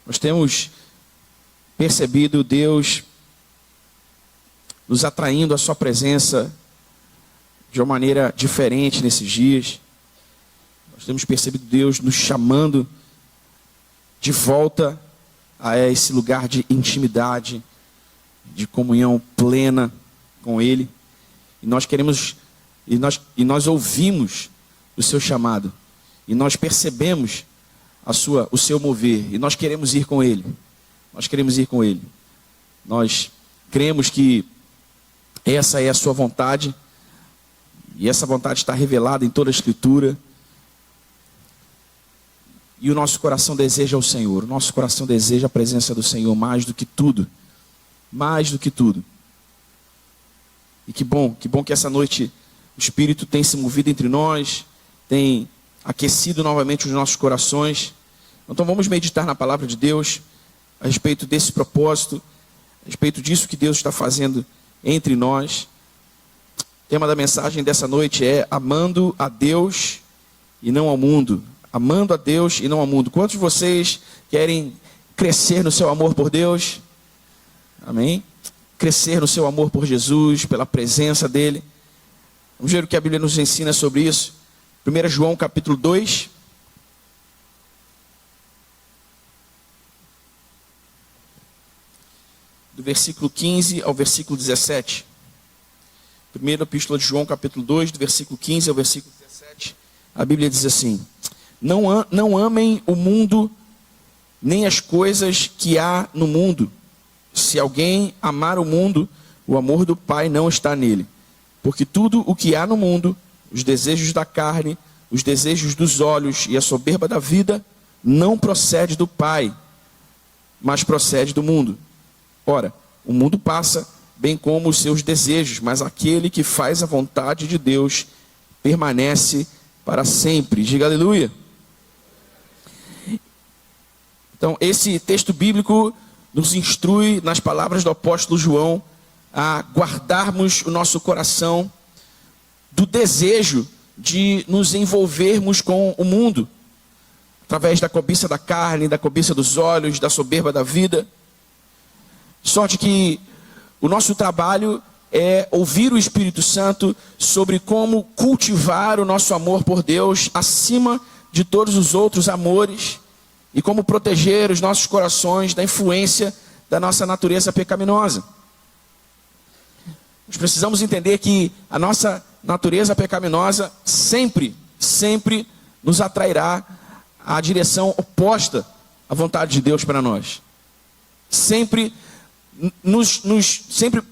Nós temos percebido Deus nos atraindo à sua presença de uma maneira diferente nesses dias. Nós temos percebido Deus nos chamando de volta a esse lugar de intimidade, de comunhão plena com Ele. E nós queremos, e nós ouvimos o seu chamado, e nós percebemos o seu mover, e nós queremos ir com Ele. Nós queremos ir com Ele. Nós cremos que essa é a sua vontade, e essa vontade está revelada em toda a Escritura. E o nosso coração deseja o Senhor. O nosso coração deseja a presença do Senhor mais do que tudo. Mais do que tudo. E que bom que essa noite o Espírito tem se movido entre nós, tem aquecido novamente os nossos corações. Então vamos meditar na palavra de Deus a respeito desse propósito, a respeito disso que Deus está fazendo entre nós. O tema da mensagem dessa noite é amando a Deus e não ao mundo. Amando a Deus e não ao mundo. Quantos de vocês querem crescer no seu amor por Deus? Amém? Crescer no seu amor por Jesus, pela presença dEle. Vamos ver o que a Bíblia nos ensina sobre isso. 1 João capítulo 2. Do versículo 15 ao versículo 17. Primeira epístola de João capítulo 2, do versículo 15 ao versículo 17. A Bíblia diz assim: Não amem o mundo, nem as coisas que há no mundo. Se alguém amar o mundo, o amor do Pai não está nele. Porque tudo o que há no mundo, os desejos da carne, os desejos dos olhos e a soberba da vida, não procede do Pai, mas procede do mundo. Ora, o mundo passa, bem como os seus desejos, mas aquele que faz a vontade de Deus permanece para sempre. Diga aleluia. Então, esse texto bíblico nos instrui, nas palavras do apóstolo João, a guardarmos o nosso coração do desejo de nos envolvermos com o mundo, através da cobiça da carne, da cobiça dos olhos, da soberba da vida. De sorte que o nosso trabalho é ouvir o Espírito Santo sobre como cultivar o nosso amor por Deus acima de todos os outros amores, e como proteger os nossos corações da influência da nossa natureza pecaminosa. Nós precisamos entender que a nossa natureza pecaminosa sempre nos atrairá à direção oposta à vontade de Deus para nós. Sempre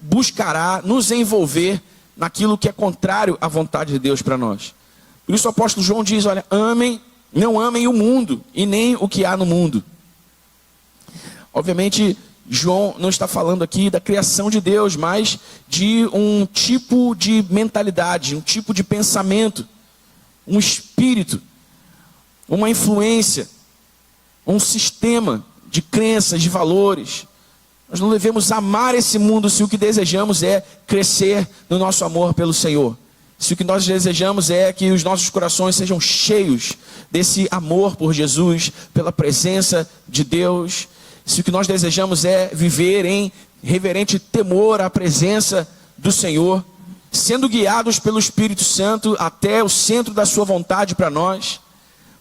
buscará nos envolver naquilo que é contrário à vontade de Deus para nós. Por isso o apóstolo João diz, olha, não amem o mundo e nem o que há no mundo. Obviamente, João não está falando aqui da criação de Deus, mas de um tipo de mentalidade, um tipo de pensamento, um espírito, uma influência, um sistema de crenças, de valores. Nós não devemos amar esse mundo se o que desejamos é crescer no nosso amor pelo Senhor. Se o que nós desejamos é que os nossos corações sejam cheios desse amor por Jesus, pela presença de Deus. Se o que nós desejamos é viver em reverente temor à presença do Senhor, sendo guiados pelo Espírito Santo até o centro da sua vontade para nós.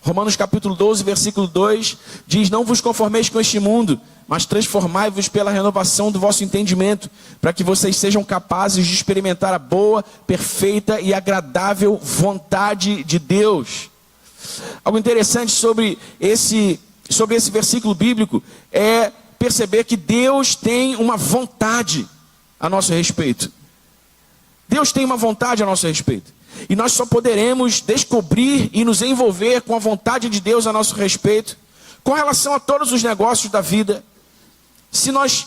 Romanos capítulo 12, versículo 2, diz, não vos conformeis com este mundo, mas transformai-vos pela renovação do vosso entendimento, para que vocês sejam capazes de experimentar a boa, perfeita e agradável vontade de Deus. Algo interessante sobre esse versículo bíblico é perceber que Deus tem uma vontade a nosso respeito. Deus tem uma vontade a nosso respeito. E nós só poderemos descobrir e nos envolver com a vontade de Deus a nosso respeito, com relação a todos os negócios da vida, se nós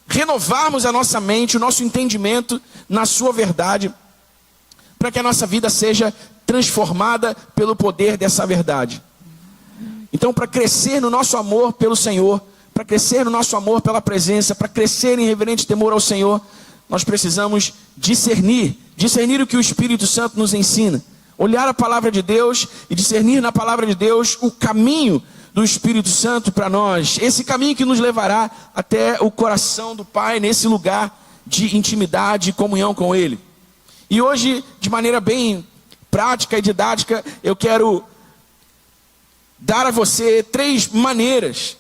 renovarmos a nossa mente, o nosso entendimento na sua verdade, para que a nossa vida seja transformada pelo poder dessa verdade. Então, para crescer no nosso amor pelo Senhor, para crescer no nosso amor pela presença, para crescer em reverente temor ao Senhor, nós precisamos discernir o que o Espírito Santo nos ensina. Olhar a palavra de Deus e discernir na palavra de Deus o caminho do Espírito Santo para nós. Esse caminho que nos levará até o coração do Pai, nesse lugar de intimidade e comunhão com Ele. E hoje, de maneira bem prática e didática, eu quero dar a você 3 maneiras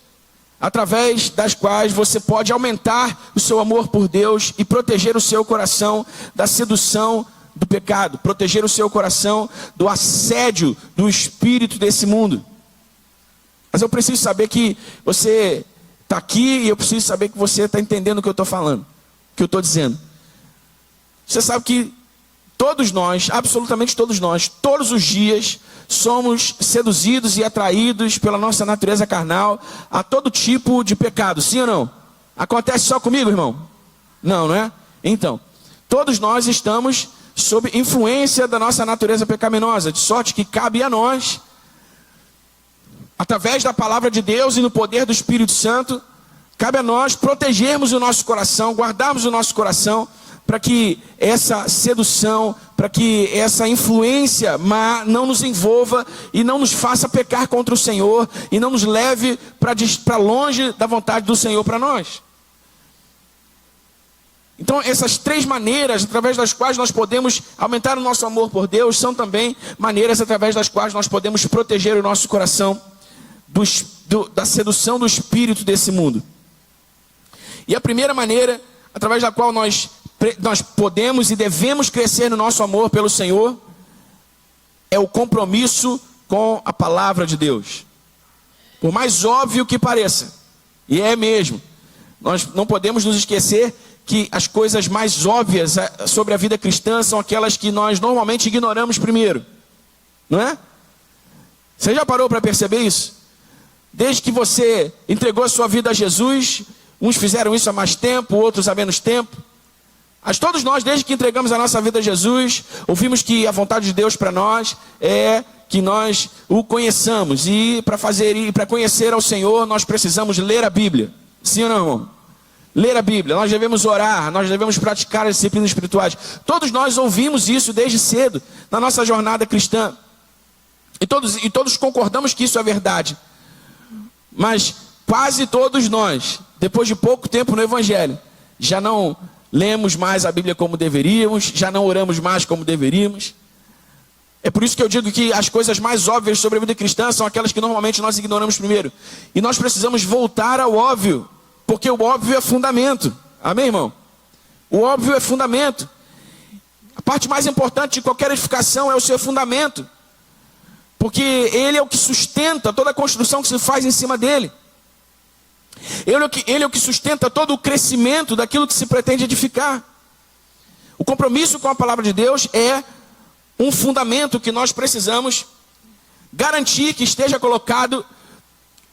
através das quais você pode aumentar o seu amor por Deus e proteger o seu coração da sedução do pecado, proteger o seu coração do assédio do espírito desse mundo. Mas eu preciso saber que você está aqui e eu preciso saber que você está entendendo o que eu estou falando, o que eu estou dizendo. Você sabe que todos nós, absolutamente todos nós, todos os dias, somos seduzidos e atraídos pela nossa natureza carnal a todo tipo de pecado, sim ou não? Acontece só comigo, irmão? Não, não é? Então, todos nós estamos sob influência da nossa natureza pecaminosa, de sorte que cabe a nós, através da palavra de Deus e no poder do Espírito Santo, cabe a nós protegermos o nosso coração, guardarmos o nosso coração, para que essa sedução, para que essa influência má não nos envolva e não nos faça pecar contra o Senhor e não nos leve para longe da vontade do Senhor para nós. Então essas 3 maneiras através das quais nós podemos aumentar o nosso amor por Deus são também maneiras através das quais nós podemos proteger o nosso coração da sedução do espírito desse mundo. E a primeira maneira através da qual nós podemos e devemos crescer no nosso amor pelo Senhor é o compromisso com a palavra de Deus. Por mais óbvio que pareça, e é mesmo, nós não podemos nos esquecer que as coisas mais óbvias sobre a vida cristã são aquelas que nós normalmente ignoramos primeiro, não é? Você já parou para perceber isso? Desde que você entregou a sua vida a Jesus, uns fizeram isso há mais tempo, outros há menos tempo. Mas todos nós, desde que entregamos a nossa vida a Jesus, ouvimos que a vontade de Deus para nós é que nós o conheçamos. E para conhecer ao Senhor, nós precisamos ler a Bíblia. Sim ou não, irmão? Ler a Bíblia, nós devemos orar, nós devemos praticar as disciplinas espirituais. Todos nós ouvimos isso desde cedo, na nossa jornada cristã. E todos concordamos que isso é verdade. Mas quase todos nós, depois de pouco tempo no Evangelho, já não lemos mais a Bíblia como deveríamos, já não oramos mais como deveríamos. É por isso que eu digo que as coisas mais óbvias sobre a vida cristã são aquelas que normalmente nós ignoramos primeiro. E nós precisamos voltar ao óbvio, porque o óbvio é fundamento. Amém, irmão? O óbvio é fundamento. A parte mais importante de qualquer edificação é o seu fundamento, porque ele é o que sustenta toda a construção que se faz em cima dele. Ele é o que sustenta todo o crescimento daquilo que se pretende edificar. O compromisso com a palavra de Deus é um fundamento que nós precisamos garantir que esteja colocado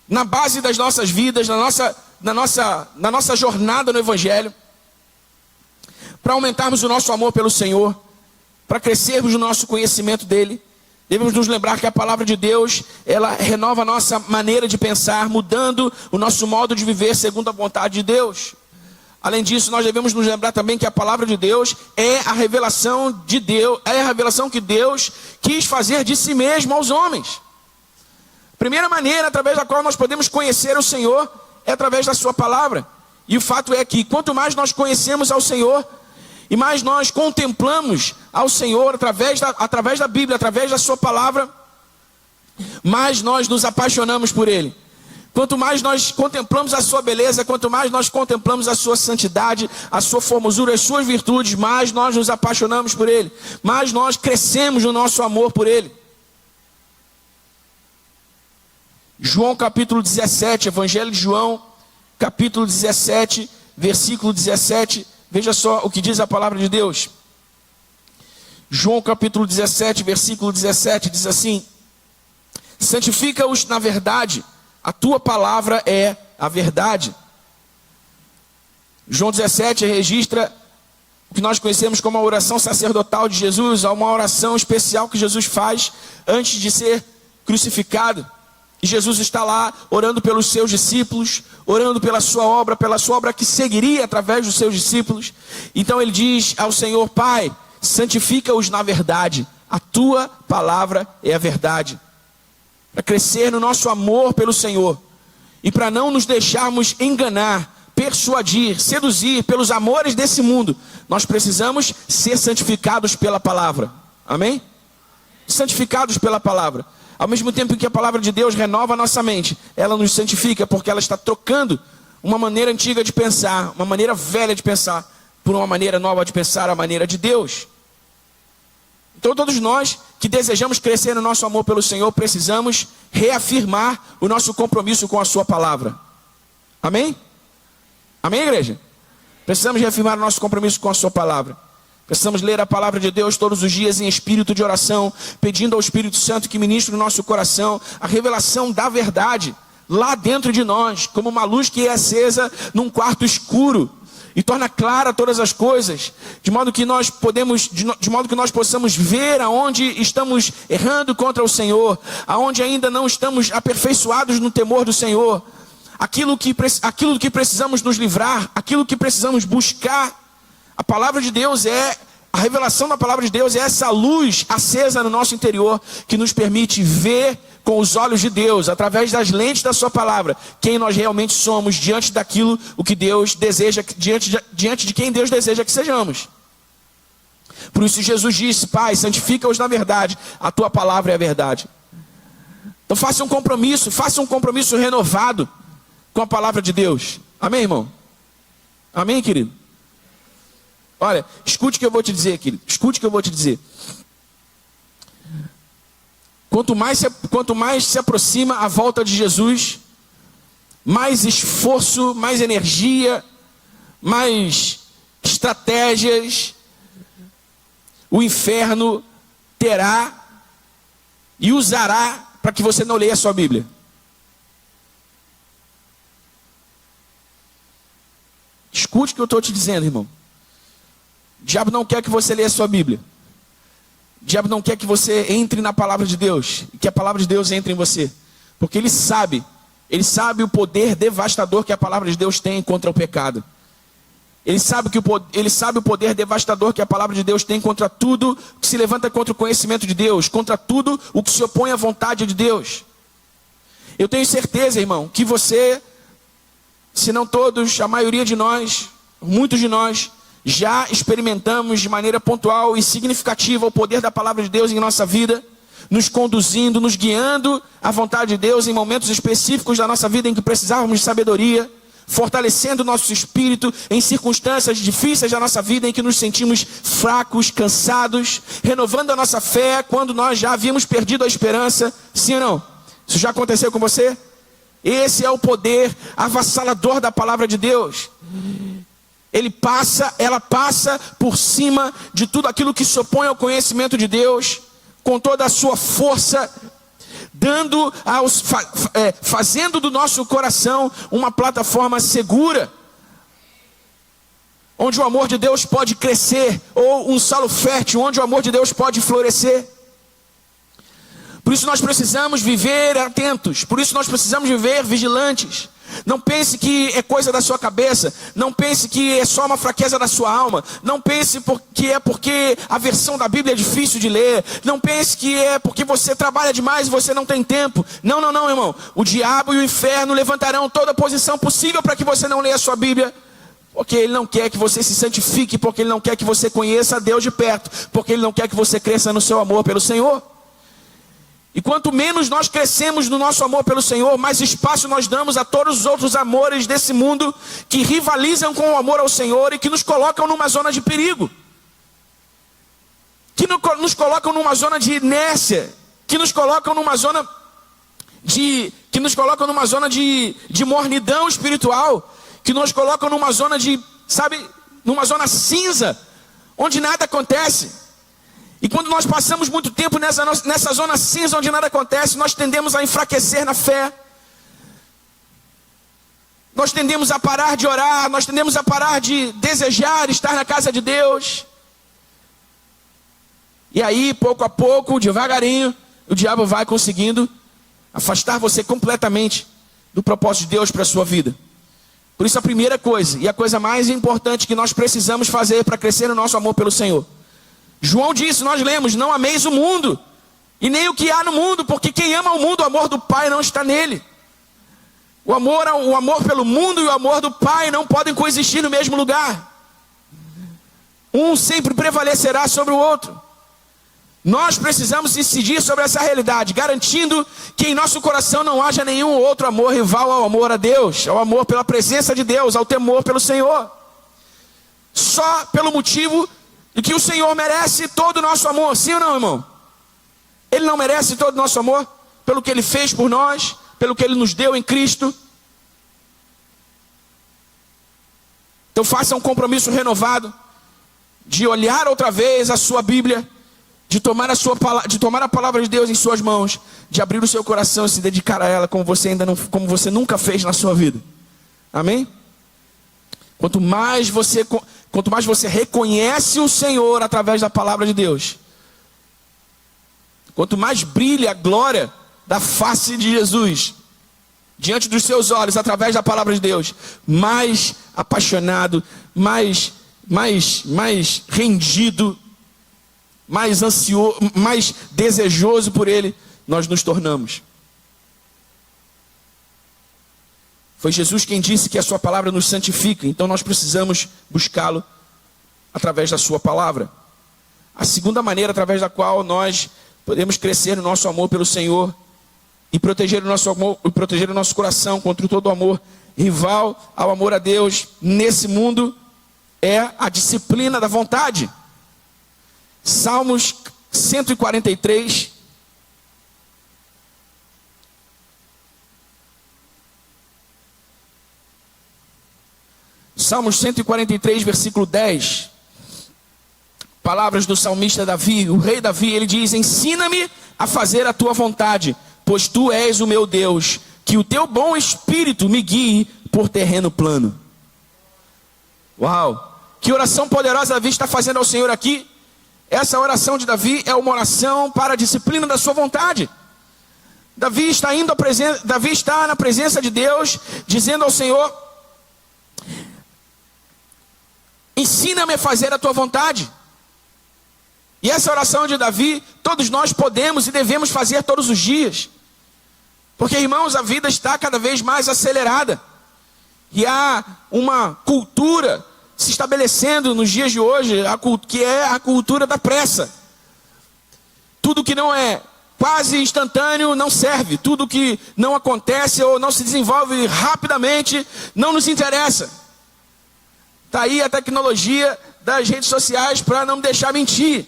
na base das nossas vidas, na nossa jornada no Evangelho, para aumentarmos o nosso amor pelo Senhor, para crescermos no nosso conhecimento dEle. Devemos nos lembrar que a palavra de Deus, ela renova a nossa maneira de pensar, mudando o nosso modo de viver segundo a vontade de Deus. Além disso, nós devemos nos lembrar também que a palavra de Deus é a revelação de Deus, é a revelação que Deus quis fazer de si mesmo aos homens. A primeira maneira através da qual nós podemos conhecer o Senhor é através da sua palavra. E o fato é que quanto mais nós conhecemos ao Senhor, e mais nós contemplamos ao Senhor através da Bíblia, através da sua palavra, mais nós nos apaixonamos por Ele. Quanto mais nós contemplamos a sua beleza, quanto mais nós contemplamos a sua santidade, a sua formosura, as suas virtudes, mais nós nos apaixonamos por Ele, mais nós crescemos no nosso amor por Ele. João capítulo 17, Evangelho de João, capítulo 17, versículo 17, veja só o que diz a palavra de Deus. João capítulo 17, versículo 17, diz assim: santifica-os na verdade, a tua palavra é a verdade. João 17 registra o que nós conhecemos como a oração sacerdotal de Jesus, uma oração especial que Jesus faz antes de ser crucificado. E Jesus está lá orando pelos seus discípulos, orando pela sua obra que seguiria através dos seus discípulos. Então ele diz ao Senhor: Pai, santifica-os na verdade, a tua palavra é a verdade. para crescer no nosso amor pelo Senhor e para não nos deixarmos enganar, persuadir, seduzir pelos amores desse mundo, nós precisamos ser santificados pela palavra. Amém? Santificados pela palavra. Ao mesmo tempo que a palavra de Deus renova a nossa mente, ela nos santifica porque ela está trocando uma maneira antiga de pensar, uma maneira velha de pensar, por uma maneira nova de pensar, a maneira de Deus. Então todos nós que desejamos crescer no nosso amor pelo Senhor, precisamos reafirmar o nosso compromisso com a sua palavra. Amém? Amém, igreja? Precisamos reafirmar o nosso compromisso com a sua palavra. Precisamos ler a palavra de Deus todos os dias em espírito de oração, pedindo ao Espírito Santo que ministre no nosso coração a revelação da verdade, lá dentro de nós, como uma luz que é acesa num quarto escuro, e torna clara todas as coisas, de modo que nós possamos ver aonde estamos errando contra o Senhor, aonde ainda não estamos aperfeiçoados no temor do Senhor, aquilo que precisamos nos livrar, aquilo que precisamos buscar. A palavra de Deus a revelação da palavra de Deus é essa luz acesa no nosso interior, que nos permite ver com os olhos de Deus, através das lentes da sua palavra, quem nós realmente somos diante daquilo o que Deus deseja, diante de quem Deus deseja que sejamos. Por isso Jesus disse: Pai, santifica-os na verdade, a tua palavra é a verdade. Então faça um compromisso renovado com a palavra de Deus. Amém, irmão? Amém, querido? Olha, escute o que eu vou te dizer, querido. Escute o que eu vou te dizer. Quanto mais se aproxima a volta de Jesus, mais esforço, mais energia, mais estratégias o inferno terá e usará para que você não leia a sua Bíblia. Escute o que eu estou te dizendo, irmão. O diabo não quer que você leia a sua Bíblia. O diabo não quer que você entre na palavra de Deus, e que a palavra de Deus entre em você, porque ele sabe o poder devastador que a palavra de Deus tem contra o pecado. Ele sabe o poder devastador que a palavra de Deus tem contra tudo que se levanta contra o conhecimento de Deus, contra tudo o que se opõe à vontade de Deus. Eu tenho certeza, irmão, que você, se não todos, a maioria de nós, muitos de nós, já experimentamos de maneira pontual e significativa o poder da palavra de Deus em nossa vida, nos conduzindo, nos guiando à vontade de Deus em momentos específicos da nossa vida em que precisávamos de sabedoria, fortalecendo o nosso espírito em circunstâncias difíceis da nossa vida em que nos sentimos fracos, cansados, renovando a nossa fé quando nós já havíamos perdido a esperança. Sim ou não? Isso já aconteceu com você? Esse é o poder avassalador da palavra de Deus. Ela passa por cima de tudo aquilo que se opõe ao conhecimento de Deus, com toda a sua força, fazendo do nosso coração uma plataforma segura, onde o amor de Deus pode crescer, ou um solo fértil, onde o amor de Deus pode florescer. Por isso nós precisamos viver atentos, por isso nós precisamos viver vigilantes. Não pense que é coisa da sua cabeça, não pense que é só uma fraqueza da sua alma, não pense que é porque a versão da Bíblia é difícil de ler, não pense que é porque você trabalha demais e você não tem tempo. Não, irmão. O diabo e o inferno levantarão toda a posição possível para que você não leia a sua Bíblia, porque ele não quer que você se santifique, porque ele não quer que você conheça a Deus de perto, porque ele não quer que você cresça no seu amor pelo Senhor. E quanto menos nós crescemos no nosso amor pelo Senhor, mais espaço nós damos a todos os outros amores desse mundo que rivalizam com o amor ao Senhor e que nos colocam numa zona de perigo, que nos colocam numa zona de inércia, que nos colocam numa zona de mornidão espiritual, que nos colocam numa zona numa zona cinza, onde nada acontece. E quando nós passamos muito tempo nessa zona cinza onde nada acontece, nós tendemos a enfraquecer na fé. Nós tendemos a parar de orar, nós tendemos a parar de desejar estar na casa de Deus. E aí, pouco a pouco, devagarinho, o diabo vai conseguindo afastar você completamente do propósito de Deus para a sua vida. Por isso a primeira coisa, e a coisa mais importante que nós precisamos fazer para crescer no nosso amor pelo Senhor. João disse, nós lemos, não ameis o mundo, E nem o que há no mundo, porque quem ama o mundo, o amor do Pai não está nele. O amor pelo mundo e o amor do Pai não podem coexistir no mesmo lugar. Um sempre prevalecerá sobre o outro. Nós precisamos incidir sobre essa realidade, garantindo que em nosso coração não haja nenhum outro amor rival ao amor a Deus, ao amor pela presença de Deus, ao temor pelo Senhor. Só pelo motivo de que o Senhor merece todo o nosso amor, sim ou não, irmão? Ele não merece todo o nosso amor pelo que Ele fez por nós, pelo que Ele nos deu em Cristo. Então faça um compromisso renovado de olhar outra vez a sua Bíblia, de tomar a palavra de Deus em suas mãos, de abrir o seu coração e se dedicar a ela como você nunca fez na sua vida. Amém? Quanto mais você reconhece o Senhor através da palavra de Deus, quanto mais brilha a glória da face de Jesus diante dos seus olhos através da palavra de Deus, mais apaixonado, mais rendido, mais ansioso, mais desejoso por Ele nós nos tornamos. Foi Jesus quem disse que a sua palavra nos santifica, então nós precisamos buscá-lo através da sua palavra. A segunda maneira através da qual nós podemos crescer no nosso amor pelo Senhor e proteger o nosso coração contra todo o amor rival ao amor a Deus nesse mundo é a disciplina da vontade. Salmos 143. Salmos 143, versículo 10. Palavras do salmista Davi, o rei Davi, ele diz: ensina-me a fazer a tua vontade, pois tu és o meu Deus, que o teu bom espírito me guie por terreno plano. Uau! Que oração poderosa Davi está fazendo ao Senhor aqui. Essa oração de Davi é uma oração para a disciplina da sua vontade. Davi está na presença de Deus, dizendo ao Senhor: ensina-me a fazer a tua vontade. E essa oração de Davi, todos nós podemos e devemos fazer todos os dias. Porque, irmãos, a vida está cada vez mais acelerada. E há uma cultura se estabelecendo nos dias de hoje, que é a cultura da pressa. Tudo que não é quase instantâneo não serve. Tudo que não acontece ou não se desenvolve rapidamente não nos interessa. Está aí a tecnologia das redes sociais para não me deixar mentir.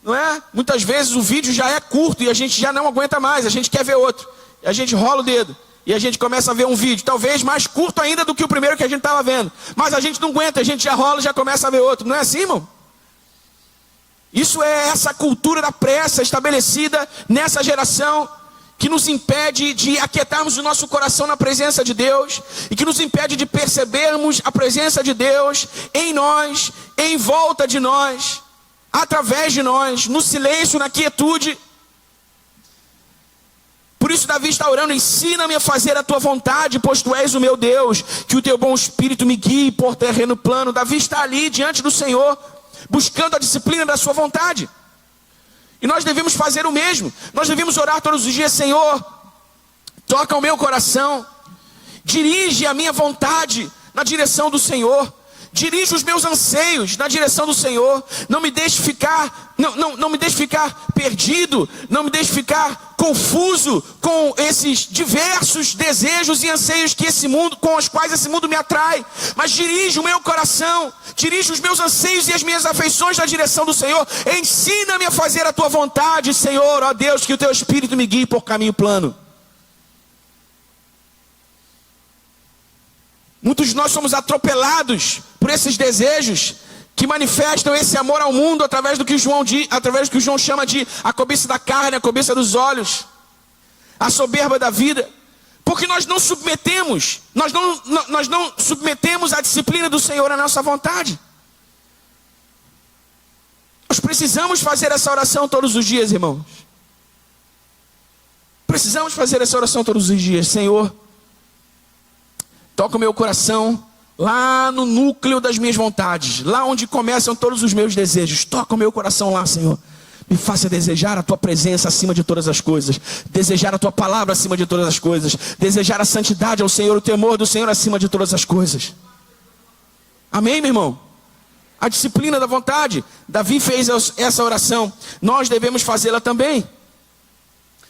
Não é? Muitas vezes o vídeo já é curto e a gente já não aguenta mais, a gente quer ver outro. E a gente rola o dedo e a gente começa a ver um vídeo, talvez mais curto ainda do que o primeiro que a gente estava vendo. Mas a gente não aguenta, a gente já rola e já começa a ver outro. Não é assim, irmão? Isso é essa cultura da pressa estabelecida nessa geração, que nos impede de aquietarmos o nosso coração na presença de Deus, e que nos impede de percebermos a presença de Deus em nós, em volta de nós, através de nós, no silêncio, na quietude. Por isso Davi está orando: ensina-me a fazer a tua vontade, pois tu és o meu Deus, que o teu bom espírito me guie por terreno plano. Davi está ali diante do Senhor, buscando a disciplina da sua vontade. E nós devemos fazer o mesmo. Nós devemos orar todos os dias: Senhor, toca o meu coração, dirige a minha vontade na direção do Senhor, dirige os meus anseios na direção do Senhor. Não me deixe ficar, não me deixe ficar perdido, não me deixe ficar confuso com esses diversos desejos e anseios com os quais esse mundo me atrai. Mas dirige o meu coração, dirige os meus anseios e as minhas afeições na direção do Senhor. Ensina-me a fazer a tua vontade, Senhor, ó Deus, que o teu Espírito me guie por caminho plano. Muitos de nós somos atropelados por esses desejos que manifestam esse amor ao mundo através do que João chama de a cobiça da carne, a cobiça dos olhos, a soberba da vida. Porque nós não submetemos a disciplina do Senhor à nossa vontade. Nós precisamos fazer essa oração todos os dias, irmãos. Precisamos fazer essa oração todos os dias. Senhor, toca o meu coração lá no núcleo das minhas vontades, lá onde começam todos os meus desejos. Toca o meu coração lá, Senhor. Me faça desejar a tua presença acima de todas as coisas, desejar a tua palavra acima de todas as coisas, desejar a santidade ao Senhor, o temor do Senhor acima de todas as coisas. Amém, meu irmão? A disciplina da vontade. Davi fez essa oração. Nós devemos fazê-la também,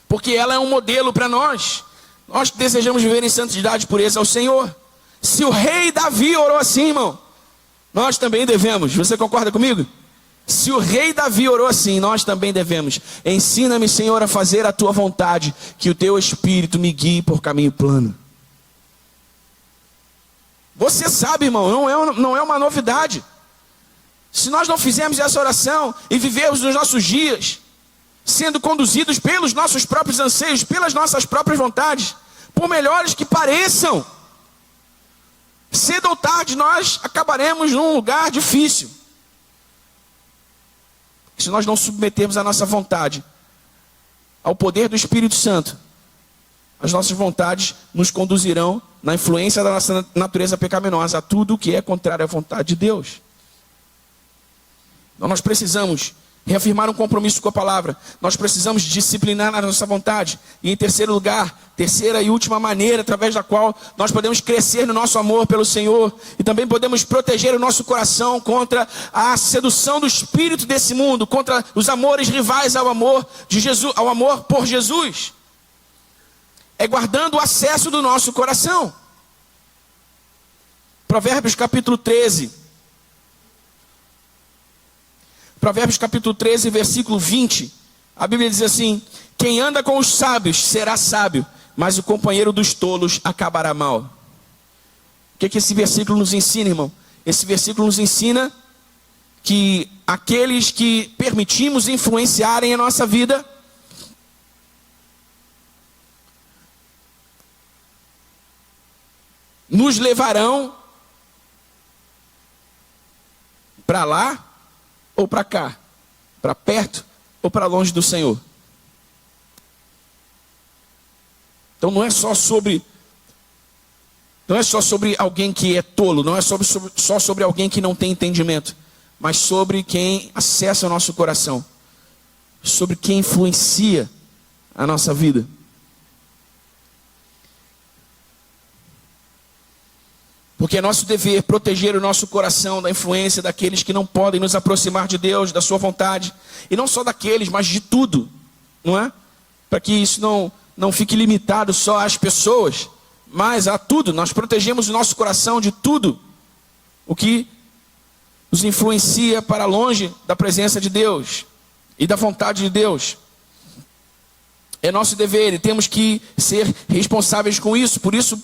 porque ela é um modelo para nós. Nós desejamos viver em santidade e pureza ao Senhor. Se o rei Davi orou assim, irmão, nós também devemos. Você concorda comigo? Se o rei Davi orou assim, nós também devemos. Ensina-me, Senhor, a fazer a tua vontade, que o teu Espírito me guie por caminho plano. Você sabe, irmão, não é uma novidade. Se nós não fizermos essa oração e vivermos nos nossos dias sendo conduzidos pelos nossos próprios anseios, pelas nossas próprias vontades, por melhores que pareçam, cedo ou tarde nós acabaremos num lugar difícil. Se nós não submetermos a nossa vontade ao poder do Espírito Santo, as nossas vontades nos conduzirão, na influência da nossa natureza pecaminosa, a tudo o que é contrário à vontade de Deus. Então nós precisamos reafirmar um compromisso com a palavra. Nós precisamos disciplinar a nossa vontade. E em terceiro lugar, terceira e última maneira através da qual nós podemos crescer no nosso amor pelo Senhor e também podemos proteger o nosso coração contra a sedução do espírito desse mundo, contra os amores rivais ao amor de Jesus, ao amor por Jesus, é guardando o acesso do nosso coração. Provérbios capítulo 13. Provérbios capítulo 13, versículo 20. A Bíblia diz assim: quem anda com os sábios será sábio, mas o companheiro dos tolos acabará mal. O que esse versículo nos ensina, irmão? Esse versículo nos ensina que aqueles que permitimos influenciarem a nossa vida nos levarão para lá ou para cá, para perto ou para longe do Senhor. Então não é só sobre alguém que é tolo, não é só sobre alguém que não tem entendimento, mas sobre quem acessa o nosso coração, sobre quem influencia a nossa vida. Porque é nosso dever proteger o nosso coração da influência daqueles que não podem nos aproximar de Deus, da sua vontade. E não só daqueles, mas de tudo, não é? Para que isso não fique limitado só às pessoas, mas a tudo. Nós protegemos o nosso coração de tudo o que nos influencia para longe da presença de Deus e da vontade de Deus. É nosso dever e temos que ser responsáveis com isso. Por isso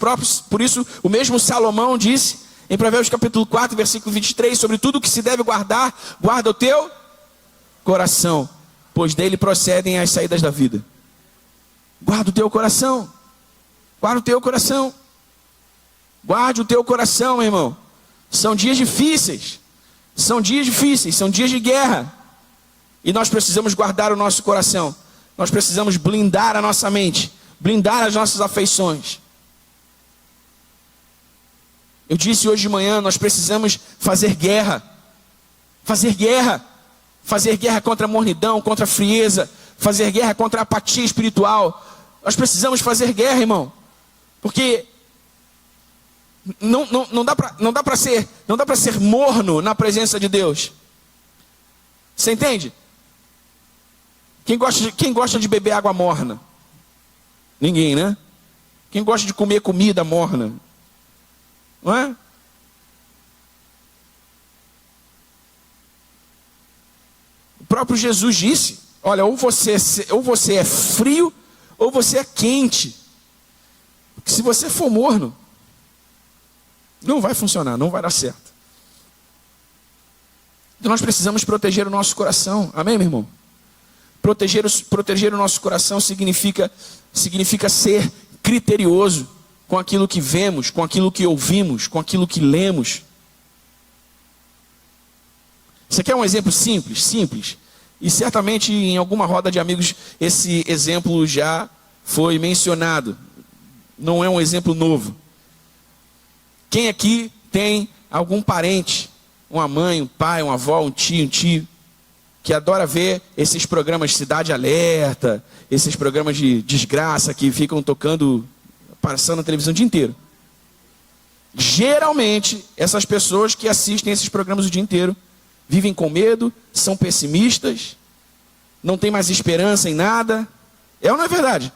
o mesmo Salomão disse em Provérbios capítulo 4, versículo 23, sobre tudo que se deve guardar, guarda o teu coração, pois dele procedem as saídas da vida. Guarda o teu coração. Guarda o teu coração. Guarde o teu coração, meu irmão. São dias difíceis. São dias difíceis, são dias de guerra. E nós precisamos guardar o nosso coração. Nós precisamos blindar a nossa mente, blindar as nossas afeições. Eu disse hoje de manhã, nós precisamos fazer guerra. Fazer guerra. Fazer guerra contra a mornidão, contra a frieza. Fazer guerra contra a apatia espiritual. Nós precisamos fazer guerra, irmão. Porque não dá para ser morno na presença de Deus. Você entende? Quem gosta de beber água morna? Ninguém, né? Quem gosta de comer comida morna? Não é? O próprio Jesus disse: olha, ou você é frio, ou você é quente. Porque se você for morno, não vai funcionar, não vai dar certo. Então nós precisamos proteger o nosso coração. Amém, meu irmão? Proteger o nosso coração significa ser criterioso com aquilo que vemos, com aquilo que ouvimos, com aquilo que lemos. Você quer um exemplo simples? Simples. E certamente em alguma roda de amigos esse exemplo já foi mencionado. Não é um exemplo novo. Quem aqui tem algum parente, uma mãe, um pai, uma avó, um tio, que adora ver esses programas Cidade Alerta, esses programas de desgraça que ficam tocando, passando na televisão o dia inteiro. Geralmente, essas pessoas que assistem esses programas o dia inteiro vivem com medo, são pessimistas, não tem mais esperança em nada. É ou não é verdade?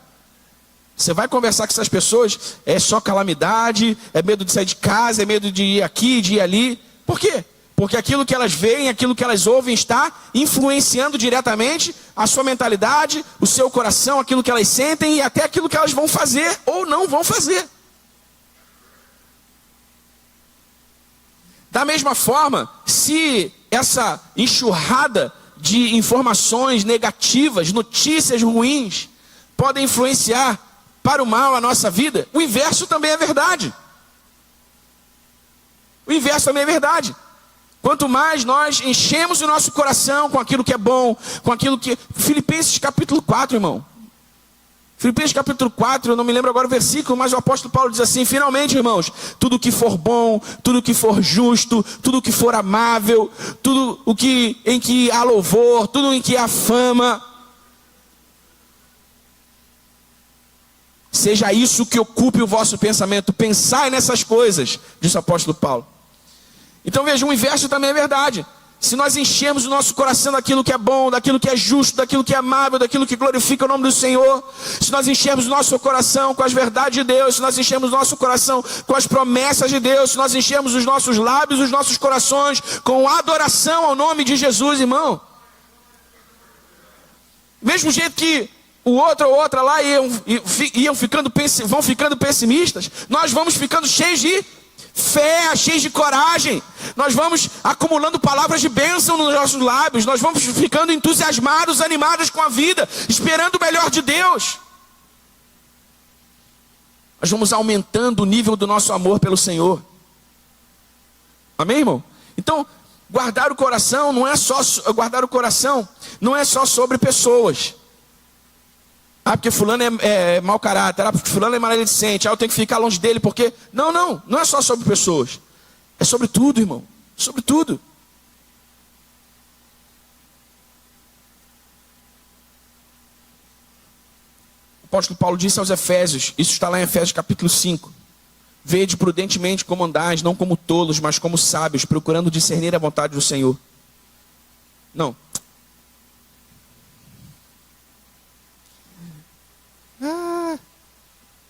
Você vai conversar com essas pessoas, é só calamidade, é medo de sair de casa, é medo de ir aqui, de ir ali. Por quê? Porque aquilo que elas veem, aquilo que elas ouvem está influenciando diretamente a sua mentalidade, o seu coração, aquilo que elas sentem e até aquilo que elas vão fazer ou não vão fazer. Da mesma forma, se essa enxurrada de informações negativas, notícias ruins, podem influenciar para o mal a nossa vida, o inverso também é verdade. O inverso também é verdade. Quanto mais nós enchemos o nosso coração com aquilo que é bom, com aquilo que... Filipenses capítulo 4, irmão. Filipenses capítulo 4, eu não me lembro agora o versículo, mas o apóstolo Paulo diz assim: finalmente, irmãos, tudo que for bom, tudo que for justo, tudo que for amável, tudo em que há louvor, tudo em que há fama, seja isso que ocupe o vosso pensamento. Pensai nessas coisas, diz o apóstolo Paulo. Então veja, o inverso também é verdade. Se nós enchermos o nosso coração daquilo que é bom, daquilo que é justo, daquilo que é amável, daquilo que glorifica o nome do Senhor, se nós enchermos o nosso coração com as verdades de Deus, se nós enchermos o nosso coração com as promessas de Deus, se nós enchermos os nossos lábios, os nossos corações com adoração ao nome de Jesus, irmão, mesmo jeito que o outro ou outra lá vão ficando pessimistas, nós vamos ficando cheios de fé, cheios de coragem, nós vamos acumulando palavras de bênção nos nossos lábios, nós vamos ficando entusiasmados, animados com a vida, esperando o melhor de Deus. Nós vamos aumentando o nível do nosso amor pelo Senhor. Amém, irmão? Então, guardar o coração não é só sobre pessoas. Ah, porque fulano é mau caráter, ah, porque fulano é maledicente, ah, eu tenho que ficar longe dele porque... Não é só sobre pessoas. É sobre tudo, irmão. Sobre tudo. O apóstolo Paulo disse aos Efésios, isso está lá em Efésios capítulo 5. Vede prudentemente como andais, não como tolos, mas como sábios, procurando discernir a vontade do Senhor. Não.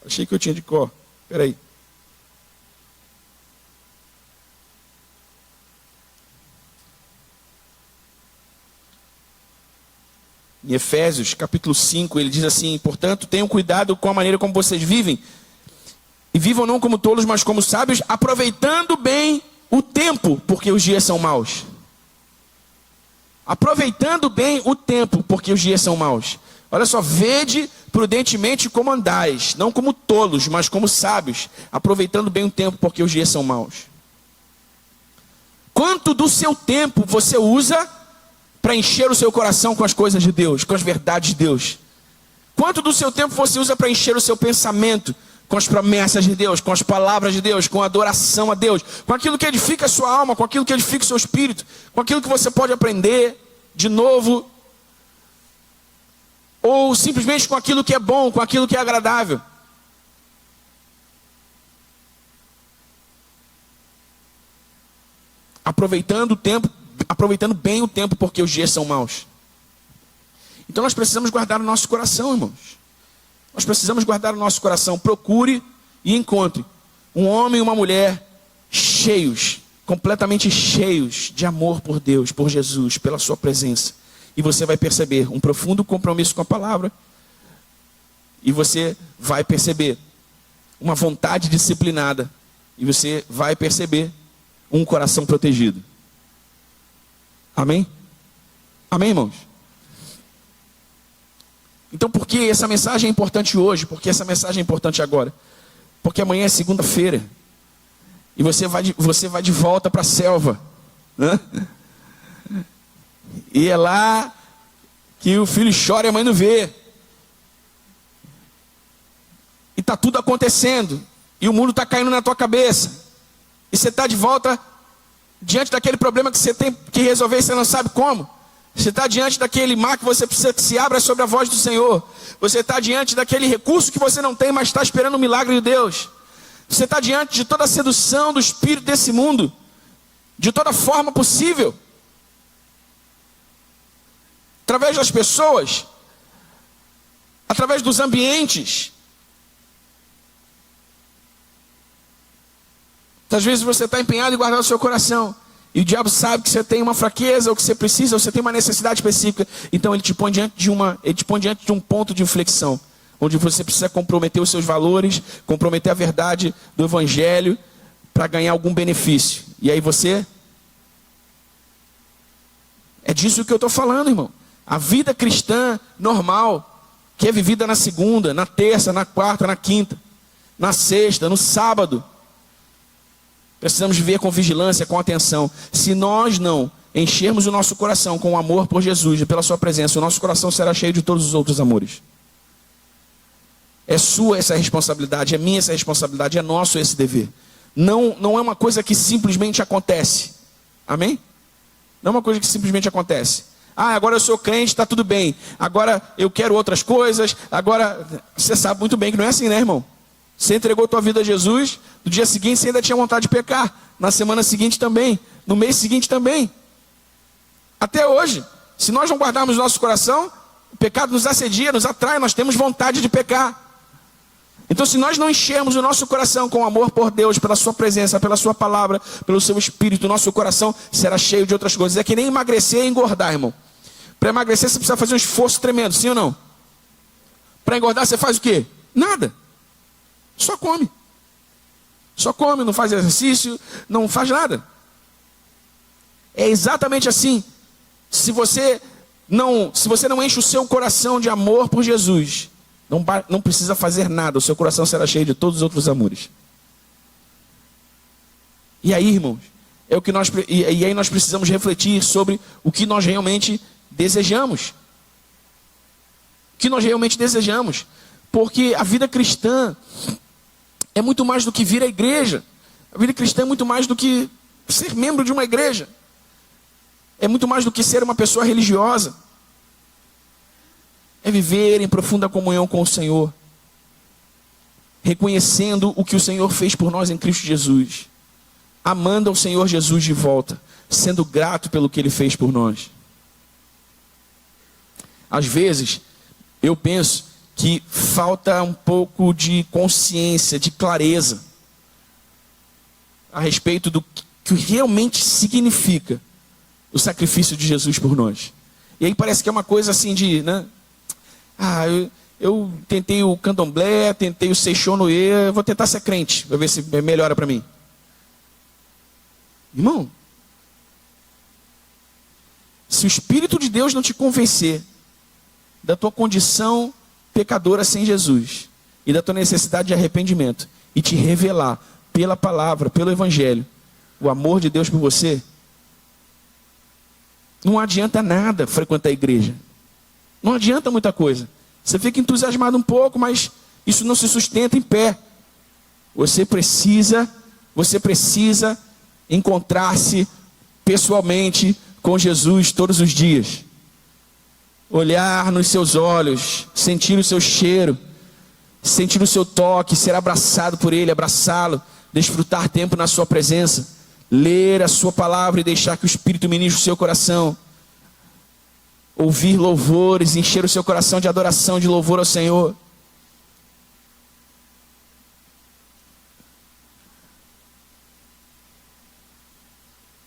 Achei que eu tinha de cor. Espera aí. Em Efésios, capítulo 5, ele diz assim: portanto, tenham cuidado com a maneira como vocês vivem. E vivam não como tolos, mas como sábios, aproveitando bem o tempo, porque os dias são maus. Aproveitando bem o tempo, porque os dias são maus. Olha só, vede prudentemente como andais, não como tolos, mas como sábios, aproveitando bem o tempo, porque os dias são maus. Quanto do seu tempo você usa para encher o seu coração com as coisas de Deus, com as verdades de Deus? Quanto do seu tempo você usa para encher o seu pensamento com as promessas de Deus, com as palavras de Deus, com a adoração a Deus, com aquilo que edifica a sua alma, com aquilo que edifica o seu espírito, com aquilo que você pode aprender de novo, ou simplesmente com aquilo que é bom, com aquilo que é agradável? Aproveitando bem o tempo, porque os dias são maus. Então nós precisamos guardar o nosso coração, irmãos. Nós precisamos guardar o nosso coração. Procure e encontre um homem e uma mulher cheios, completamente cheios de amor por Deus, por Jesus, pela sua presença. E você vai perceber um profundo compromisso com a palavra. E você vai perceber uma vontade disciplinada. E você vai perceber um coração protegido. Amém? Amém, irmãos? Então por que essa mensagem é importante hoje? Por que essa mensagem é importante agora? Porque amanhã é segunda-feira. E você vai de volta para a selva, né? E é lá que o filho chora e a mãe não vê. E está tudo acontecendo. E o mundo está caindo na tua cabeça. E você está de volta diante daquele problema que você tem que resolver e você não sabe como. Você está diante daquele mar que você precisa que se abra sobre a voz do Senhor. Você está diante daquele recurso que você não tem, mas está esperando o milagre de Deus. Você está diante de toda a sedução do espírito desse mundo, de toda forma possível, através das pessoas, através dos ambientes. Às vezes você está empenhado em guardar o seu coração, e o diabo sabe que você tem uma fraqueza, ou que você precisa, ou você tem uma necessidade específica. Então ele te põe diante de um ponto de inflexão, onde você precisa comprometer os seus valores, comprometer a verdade do evangelho, para ganhar algum benefício. E aí você... É disso que eu estou falando, irmão. A vida cristã normal, que é vivida na segunda, na terça, na quarta, na quinta, na sexta, no sábado, precisamos viver com vigilância, com atenção. Se nós não enchermos o nosso coração com o amor por Jesus e pela sua presença, o nosso coração será cheio de todos os outros amores. É sua essa responsabilidade, é minha essa responsabilidade, é nosso esse dever. Não é uma coisa que simplesmente acontece. Amém? Não é uma coisa que simplesmente acontece. Ah, agora eu sou crente, está tudo bem. Agora eu quero outras coisas. Agora, você sabe muito bem que não é assim, né, irmão? Você entregou a tua vida a Jesus, no dia seguinte você ainda tinha vontade de pecar. Na semana seguinte também, no mês seguinte também. Até hoje, se nós não guardarmos o nosso coração, o pecado nos assedia, nos atrai, nós temos vontade de pecar. Então, se nós não enchermos o nosso coração com amor por Deus, pela sua presença, pela sua palavra, pelo seu espírito, o nosso coração será cheio de outras coisas. É que nem emagrecer e engordar, irmão. Para emagrecer você precisa fazer um esforço tremendo, sim ou não? Para engordar você faz o quê? Nada. Só come. Só come, não faz exercício, não faz nada. É exatamente assim. Se você não enche o seu coração de amor por Jesus, não precisa fazer nada, o seu coração será cheio de todos os outros amores. E aí, irmãos, e aí nós precisamos refletir sobre o que nós realmente desejamos. O que nós realmente desejamos. Porque a vida cristã é muito mais do que vir à igreja. A vida cristã é muito mais do que ser membro de uma igreja. É muito mais do que ser uma pessoa religiosa. É viver em profunda comunhão com o Senhor, reconhecendo o que o Senhor fez por nós em Cristo Jesus, amando ao Senhor Jesus de volta, sendo grato pelo que Ele fez por nós. Às vezes, eu penso que falta um pouco de consciência, de clareza, a respeito do que realmente significa o sacrifício de Jesus por nós. E aí parece que é uma coisa assim de, né? Eu tentei o candomblé, tentei o Seixonoye, vou tentar ser crente, para ver se melhora para mim. Irmão, se o Espírito de Deus não te convencer da tua condição pecadora sem Jesus e da tua necessidade de arrependimento e te revelar pela palavra, pelo Evangelho, o amor de Deus por você, não adianta nada frequentar a igreja. Não adianta muita coisa. Você fica entusiasmado um pouco, mas isso não se sustenta em pé. Você precisa encontrar-se pessoalmente com Jesus todos os dias. Olhar nos seus olhos, sentir o seu cheiro, sentir o seu toque, ser abraçado por Ele, abraçá-lo, desfrutar tempo na sua presença, ler a sua palavra e deixar que o Espírito ministre o seu coração. Ouvir louvores, encher o seu coração de adoração, de louvor ao Senhor.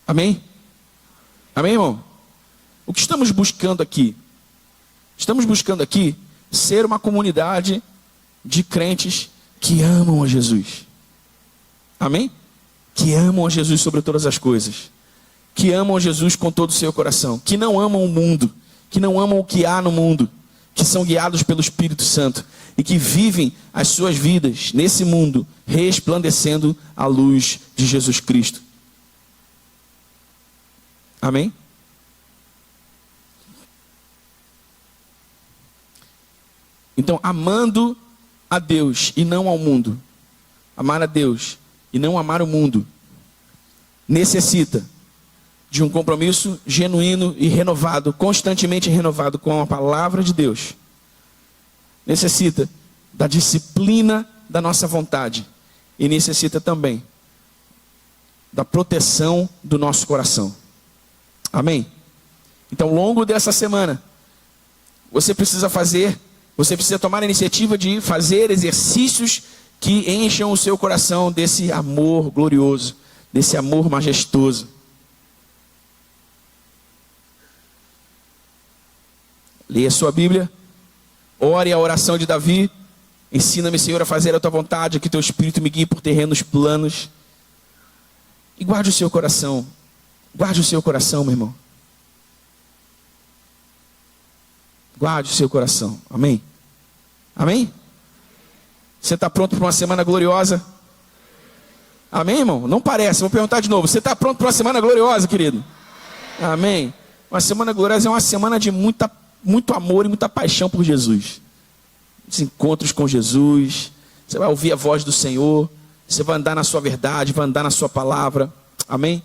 Amém? Amém, irmão? O que estamos buscando aqui? Estamos buscando aqui ser uma comunidade de crentes que amam a Jesus. Amém? Que amam a Jesus sobre todas as coisas. Que amam a Jesus com todo o seu coração. Que não amam o mundo. Que não amam o que há no mundo, que são guiados pelo Espírito Santo e que vivem as suas vidas nesse mundo, resplandecendo a luz de Jesus Cristo. Amém? Então, amando a Deus e não ao mundo, amar a Deus e não amar o mundo, necessita de um compromisso genuíno e renovado, constantemente renovado com a palavra de Deus, necessita da disciplina da nossa vontade e necessita também da proteção do nosso coração. Amém? Então, ao longo dessa semana, você precisa tomar a iniciativa de fazer exercícios que encham o seu coração desse amor glorioso, desse amor majestoso. Leia sua Bíblia, ore a oração de Davi. Ensina-me, Senhor, a fazer a tua vontade, que teu Espírito me guie por terrenos planos. E guarde o seu coração. Guarde o seu coração, meu irmão. Guarde o seu coração. Amém? Amém? Você está pronto para uma semana gloriosa? Amém, irmão? Não parece. Vou perguntar de novo. Você está pronto para uma semana gloriosa, querido? Amém. Uma semana gloriosa é uma semana de muito amor e muita paixão por Jesus. Os encontros com Jesus. Você vai ouvir a voz do Senhor. Você vai andar na sua verdade, vai andar na sua palavra. Amém?